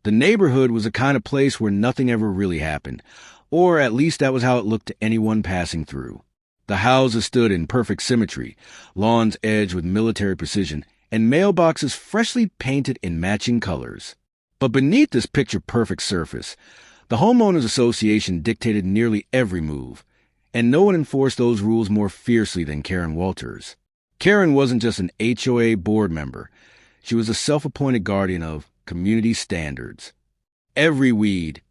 The neighborhood was the kind of place where nothing ever really happened, or at least that was how it looked to anyone passing through. The houses stood in perfect symmetry, lawns edged with military precision, and mailboxes freshly painted in matching colors. But beneath this picture-perfect surface, the Homeowners Association dictated nearly every move, and no one enforced those rules more fiercely than Karen Walters. Karen wasn't just an HOA board member. She was a self-appointed guardian of community standards. Every weed,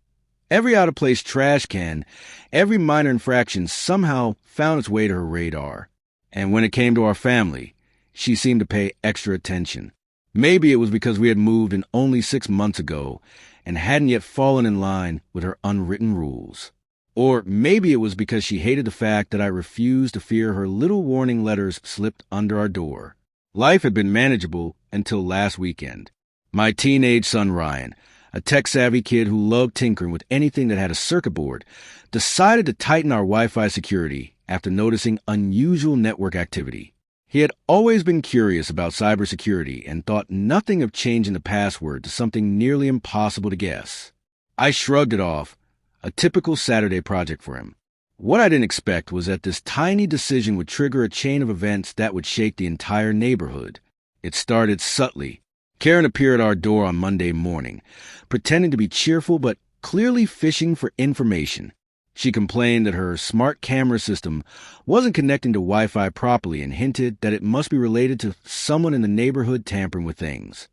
every out-of-place trash can, every minor infraction somehow found its way to her radar. And when it came to our family, she seemed to pay extra attention. Maybe it was because we had moved in only 6 months ago and hadn't yet fallen in line with her unwritten rules. Or maybe it was because she hated the fact that I refused to fear her little warning letters slipped under our door. Life had been manageable until last weekend. My teenage son Ryan, a tech-savvy kid who loved tinkering with anything that had a circuit board, decided to tighten our Wi-Fi security after noticing unusual network activity. He had always been curious about cybersecurity and thought nothing of changing the password to something nearly impossible to guess. I shrugged it off, a typical Saturday project for him. What I didn't expect was that this tiny decision would trigger a chain of events that would shake the entire neighborhood. It started subtly. Karen appeared at our door on Monday morning, pretending to be cheerful but clearly fishing for information. She complained that her smart camera system wasn't connecting to Wi-Fi properly and hinted that it must be related to someone in the neighborhood tampering with things.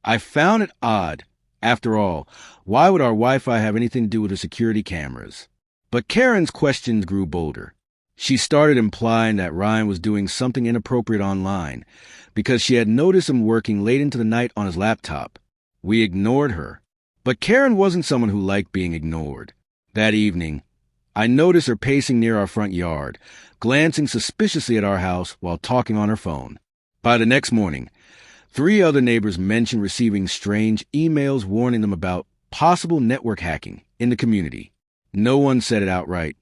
I found it odd. After all, why would our Wi-Fi have anything to do with the security cameras? But Karen's questions grew bolder. She started implying that Ryan was doing something inappropriate online because she had noticed him working late into the night on his laptop. We ignored her. But Karen wasn't someone who liked being ignored. That evening, I noticed her pacing near our front yard, glancing suspiciously at our house while talking on her phone. By the next morning, 3 other neighbors mentioned receiving strange emails warning them about possible network hacking in the community. No one said it outright,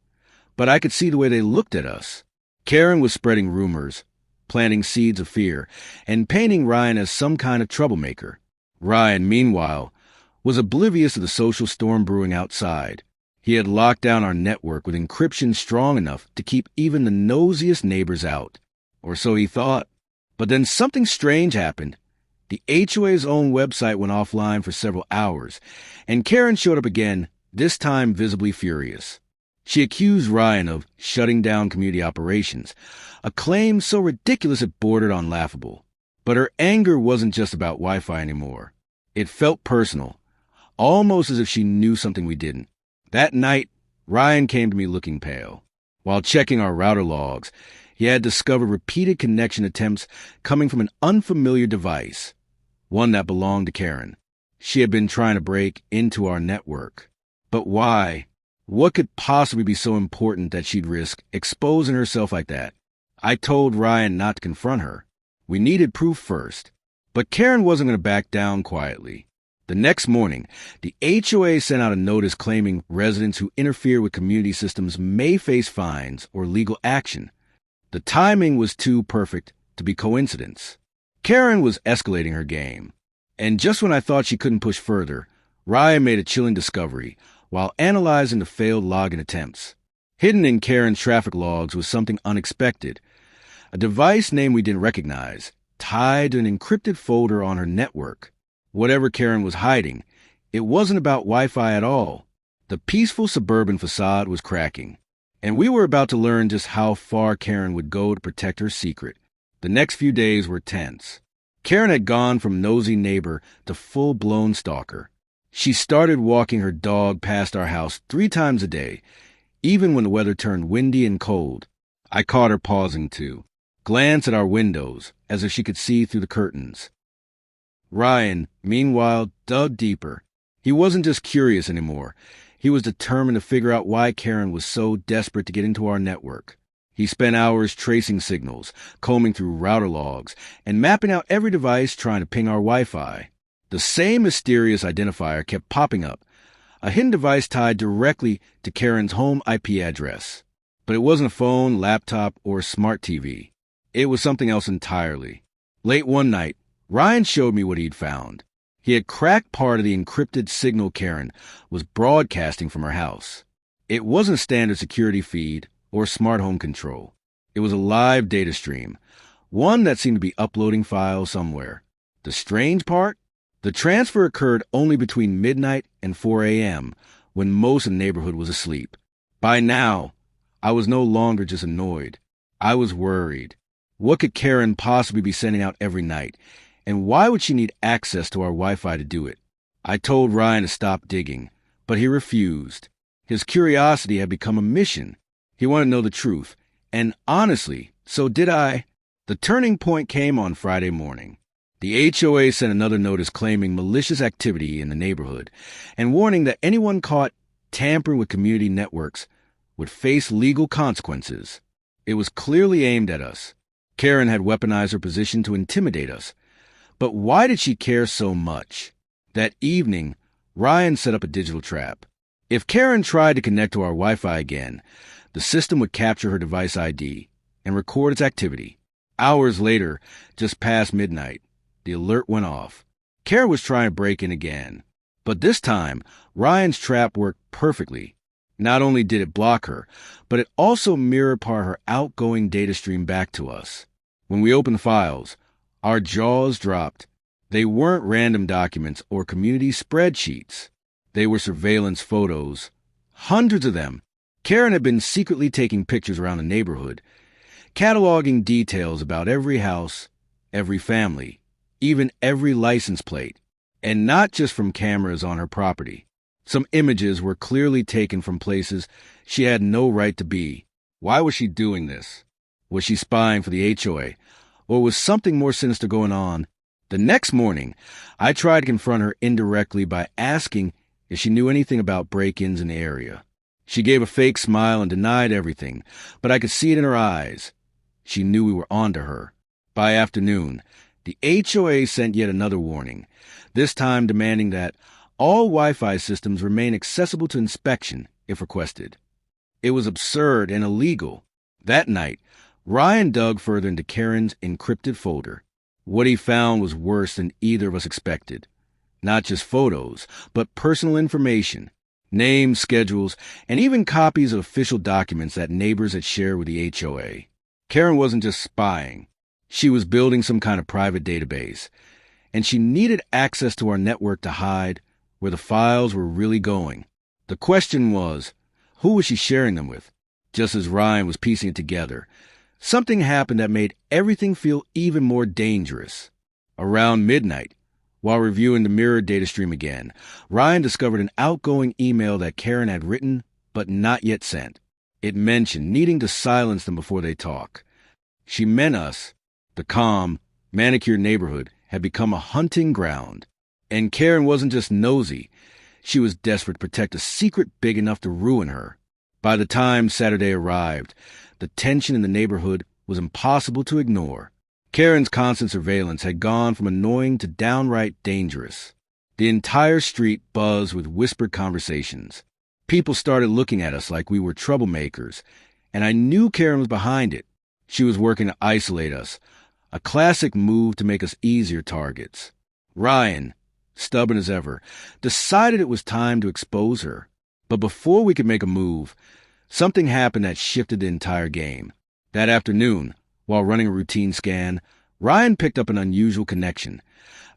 but I could see the way they looked at us. Karen was spreading rumors, planting seeds of fear, and painting Ryan as some kind of troublemaker. Ryan, meanwhile, was oblivious to the social storm brewing outside. He had locked down our network with encryption strong enough to keep even the nosiest neighbors out. Or so he thought. But then something strange happened. The HOA's own website went offline for several hours, and Karen showed up again, this time visibly furious. She accused Ryan of shutting down community operations, a claim so ridiculous it bordered on laughable. But her anger wasn't just about Wi-Fi anymore. It felt personal, almost as if she knew something we didn't. That night, Ryan came to me looking pale. While checking our router logs, he had discovered repeated connection attempts coming from an unfamiliar device, one that belonged to Karen. She had been trying to break into our network. But why? What could possibly be so important that she'd risk exposing herself like that? I told Ryan not to confront her. We needed proof first. But Karen wasn't going to back down quietly. The next morning, the HOA sent out a notice claiming residents who interfere with community systems may face fines or legal action. The timing was too perfect to be coincidence. Karen was escalating her game. And just when I thought she couldn't push further, Ryan made a chilling discovery while analyzing the failed login attempts. Hidden in Karen's traffic logs was something unexpected. A device name we didn't recognize, tied to an encrypted folder on her network. Whatever Karen was hiding, it wasn't about Wi-Fi at all. The peaceful suburban facade was cracking, and we were about to learn just how far Karen would go to protect her secret. The next few days were tense. Karen had gone from nosy neighbor to full-blown stalker. She started walking her dog past our house 3 times a day, even when the weather turned windy and cold. I caught her pausing to glance at our windows as if she could see through the curtains. Ryan, meanwhile, dug deeper. He wasn't just curious anymore. He was determined to figure out why Karen was so desperate to get into our network. He spent hours tracing signals, combing through router logs, and mapping out every device trying to ping our Wi-Fi. The same mysterious identifier kept popping up, a hidden device tied directly to Karen's home IP address. But it wasn't a phone, laptop, or smart TV. It was something else entirely. Late one night, Ryan showed me what he'd found. He had cracked part of the encrypted signal Karen was broadcasting from her house. It wasn't a standard security feed or smart home control. It was a live data stream, one that seemed to be uploading files somewhere. The strange part? The transfer occurred only between midnight and 4 a.m., when most of the neighborhood was asleep. By now, I was no longer just annoyed. I was worried. What could Karen possibly be sending out every night? And why would she need access to our Wi-Fi to do it? I told Ryan to stop digging, but he refused. His curiosity had become a mission. He wanted to know the truth. And honestly, so did I. The turning point came on Friday morning. The HOA sent another notice claiming malicious activity in the neighborhood and warning that anyone caught tampering with community networks would face legal consequences. It was clearly aimed at us. Karen had weaponized her position to intimidate us. But why did she care so much? That evening, Ryan set up a digital trap. If Karen tried to connect to our Wi-Fi again, the system would capture her device ID and record its activity. Hours later, just past midnight, the alert went off. Karen was trying to break in again. But this time, Ryan's trap worked perfectly. Not only did it block her, but it also mirrored part of her outgoing data stream back to us. When we opened files, our jaws dropped. They weren't random documents or community spreadsheets. They were surveillance photos. Hundreds of them. Karen had been secretly taking pictures around the neighborhood, cataloging details about every house, every family, even every license plate, and not just from cameras on her property. Some images were clearly taken from places she had no right to be. Why was she doing this? Was she spying for the HOA? Or was something more sinister going on? The next morning, I tried to confront her indirectly by asking if she knew anything about break-ins in the area. She gave a fake smile and denied everything, but I could see it in her eyes. She knew we were onto her. By afternoon, the HOA sent yet another warning, this time demanding that all Wi-Fi systems remain accessible to inspection if requested. It was absurd and illegal. That night, Ryan dug further into Karen's encrypted folder. What he found was worse than either of us expected. Not just photos, but personal information, names, schedules, and even copies of official documents that neighbors had shared with the HOA. Karen wasn't just spying. She was building some kind of private database, and she needed access to our network to hide where the files were really going. The question was, who was she sharing them with? Just as Ryan was piecing it together, something happened that made everything feel even more dangerous. Around midnight, while reviewing the mirrored data stream again, Ryan discovered an outgoing email that Karen had written but not yet sent. It mentioned needing to silence them before they talk. She meant us. The calm, manicured neighborhood had become a hunting ground. And Karen wasn't just nosy. She was desperate to protect a secret big enough to ruin her. By the time Saturday arrived, the tension in the neighborhood was impossible to ignore. Karen's constant surveillance had gone from annoying to downright dangerous. The entire street buzzed with whispered conversations. People started looking at us like we were troublemakers, and I knew Karen was behind it. She was working to isolate us, a classic move to make us easier targets. Ryan, stubborn as ever, decided it was time to expose her. But before we could make a move, something happened that shifted the entire game. That afternoon, while running a routine scan, Ryan picked up an unusual connection,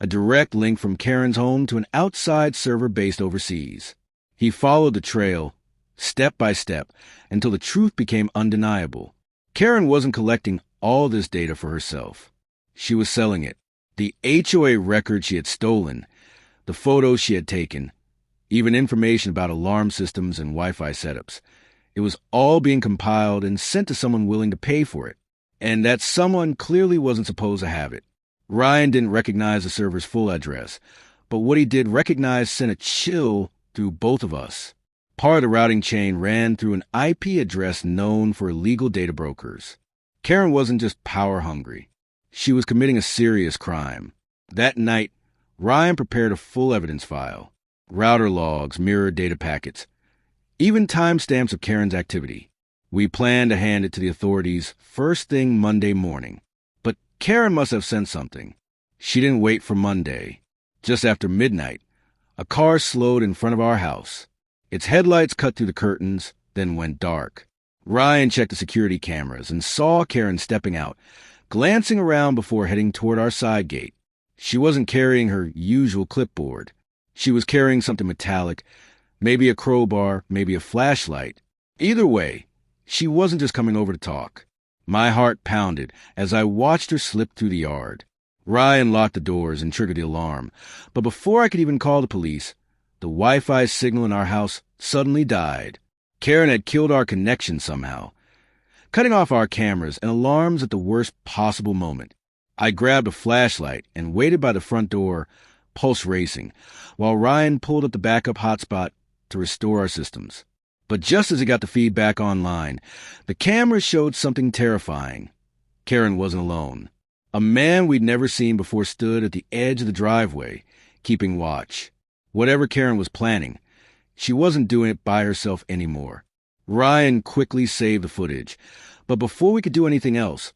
a direct link from Karen's home to an outside server based overseas. He followed the trail, step by step, until the truth became undeniable. Karen wasn't collecting all this data for herself. She was selling it. The HOA records she had stolen, the photos she had taken, even information about alarm systems and Wi-Fi setups. It was all being compiled and sent to someone willing to pay for it. And that someone clearly wasn't supposed to have it. Ryan didn't recognize the server's full address, but what he did recognize sent a chill through both of us. Part of the routing chain ran through an IP address known for illegal data brokers. Karen wasn't just power-hungry. She was committing a serious crime. That night, Ryan prepared a full evidence file. Router logs, mirrored data packets, even timestamps of Karen's activity. We planned to hand it to the authorities first thing Monday morning. But Karen must have sent something. She didn't wait for Monday. Just after midnight, a car slowed in front of our house. Its headlights cut through the curtains, then went dark. Ryan checked the security cameras and saw Karen stepping out, glancing around before heading toward our side gate. She wasn't carrying her usual clipboard. She was carrying something metallic, maybe a crowbar, maybe a flashlight. Either way, she wasn't just coming over to talk. My heart pounded as I watched her slip through the yard. Ryan locked the doors and triggered the alarm, but before I could even call the police, the Wi-Fi signal in our house suddenly died. Karen had killed our connection somehow, cutting off our cameras and alarms at the worst possible moment. I grabbed a flashlight and waited by the front door, pulse racing, while Ryan pulled up the backup hotspot to restore our systems. But just as he got the feedback online, the cameras showed something terrifying. Karen wasn't alone. A man we'd never seen before stood at the edge of the driveway, keeping watch. Whatever Karen was planning, she wasn't doing it by herself anymore. Ryan quickly saved the footage, but before we could do anything else,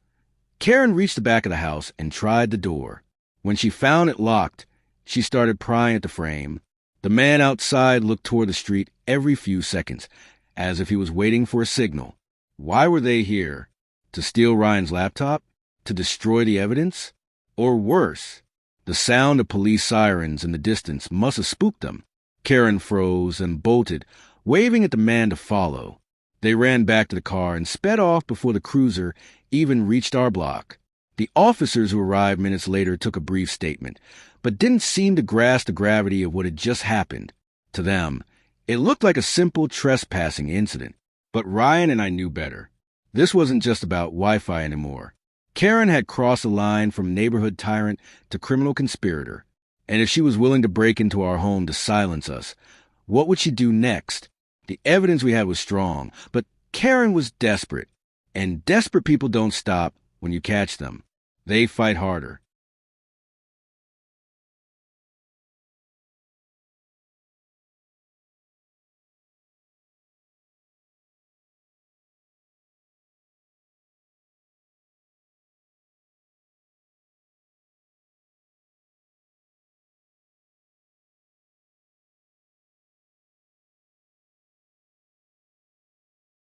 Karen reached the back of the house and tried the door. When she found it locked, she started prying at the frame. The man outside looked toward the street every few seconds, as if he was waiting for a signal. Why were they here? To steal Ryan's laptop? To destroy the evidence? Or worse, the sound of police sirens in the distance must have spooked them. Karen froze and bolted, waving at the man to follow. They ran back to the car and sped off before the cruiser even reached our block. The officers who arrived minutes later took a brief statement, but didn't seem to grasp the gravity of what had just happened. To them, it looked like a simple trespassing incident. But Ryan and I knew better. This wasn't just about Wi-Fi anymore. Karen had crossed the line from neighborhood tyrant to criminal conspirator. And if she was willing to break into our home to silence us, what would she do next? The evidence we had was strong, but Karen was desperate. And desperate people don't stop when you catch them. They fight harder.